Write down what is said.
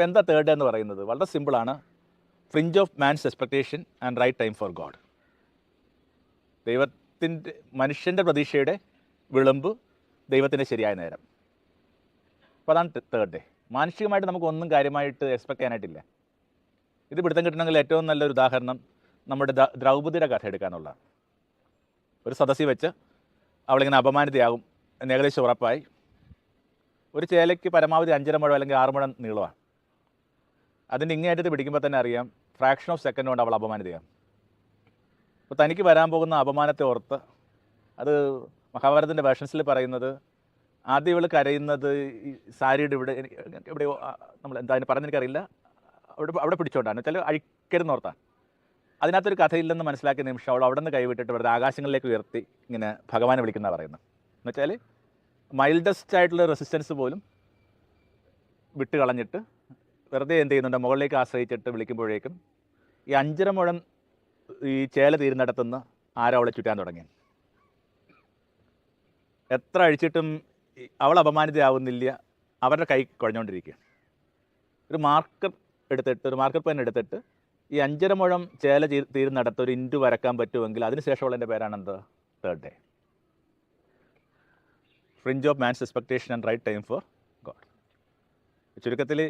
ഇപ്പോൾ എന്താ third day എന്ന് പറയുന്നത്? വളരെ സിമ്പിളാണ്. Fringe of man's expectation and right time for God. മനുഷ്യൻ്റെ പ്രതീക്ഷയുടെ വിളമ്പ്, ദൈവത്തിൻ്റെ ശരിയായ നേരം. അപ്പോൾ അതാണ് തേർഡ് ഡേ. മാനുഷികമായിട്ട് നമുക്കൊന്നും കാര്യമായിട്ട് എക്സ്പെക്ട് ചെയ്യാനായിട്ടില്ല. ഇത് പിടുത്തം കിട്ടണമെങ്കിൽ ഏറ്റവും നല്ലൊരു ഉദാഹരണം നമ്മുടെ ദ്രൗപദിയുടെ കഥ എടുക്കാനുള്ളതാണ്. ഒരു സദസ്സിൽ വെച്ച് അവളിങ്ങനെ അപമാനിതയാകും എന്ന് ഏകദേശം ഉറപ്പായി. ഒരു ചേലയ്ക്ക് പരമാവധി 5.5 മുഴം അല്ലെങ്കിൽ 6 മുഴം നീളമാണ്. അതിൻ്റെ ഇങ്ങേയറ്റത്ത് പിടിക്കുമ്പോൾ തന്നെ അറിയാം ഫ്രാക്ഷൻ ഓഫ് സെക്കൻഡ് കൊണ്ട് അവൾ അപമാനിതയാകും. അപ്പോൾ തനിക്ക് വരാൻ പോകുന്ന അപമാനത്തെ ഓർത്ത്, അത് മഹാഭാരതത്തിൻ്റെ വേർഷൻസിൽ പറയുന്നത്, ആദ്യം ഇവൾ കരയുന്നത് ഈ സാരിയുടെ എവിടെയോ നമ്മൾ എന്താ അതിന് പറഞ്ഞെനിക്കറിയില്ല, അവിടെ പിടിച്ചോണ്ടാണ് വെച്ചാൽ അഴിക്കരുന്നോർത്താണ്. അതിനകത്തൊരു കഥയില്ലെന്ന് മനസ്സിലാക്കിയ നിമിഷം അവൾ അവിടെ നിന്ന് കൈവിട്ടിട്ട് വെറുതെ ആകാശങ്ങളിലേക്ക് ഉയർത്തി ഇങ്ങനെ ഭഗവാനെ വിളിക്കുന്ന പറയുന്നത്. എന്നുവെച്ചാൽ മൈൽഡസ്റ്റ് ആയിട്ടുള്ള റെസിസ്റ്റൻസ് പോലും വിട്ട് കളഞ്ഞിട്ട് വെറുതെ എന്ത് ചെയ്യുന്നുണ്ട്, മുകളിലേക്ക് ആശ്രയിച്ചിട്ട് വിളിക്കുമ്പോഴേക്കും ഈ 5.5 മുഴം ഈ ചേല തീരുന്നിടത്തുനിന്ന് ആരോ അവളെ ചുറ്റാൻ തുടങ്ങി. എത്ര അഴിച്ചിട്ടും അവൾ അപമാനിതയാവുന്നില്ല, അവരുടെ കൈ കുഴഞ്ഞുകൊണ്ടിരിക്കുക. ഒരു മാർക്കർ പെൻ എടുത്തിട്ട് ഈ 5.5 മുഴം ചേല തീരുന്നിടത്ത് ഒരു ഇൻറ്റു വരക്കാൻ പറ്റുമെങ്കിൽ അതിനുശേഷമുള്ള എൻ്റെ പേരാണ് എന്ത്? Third day. Fringe of man's expectation and right time for God. ചുരുക്കത്തിൽ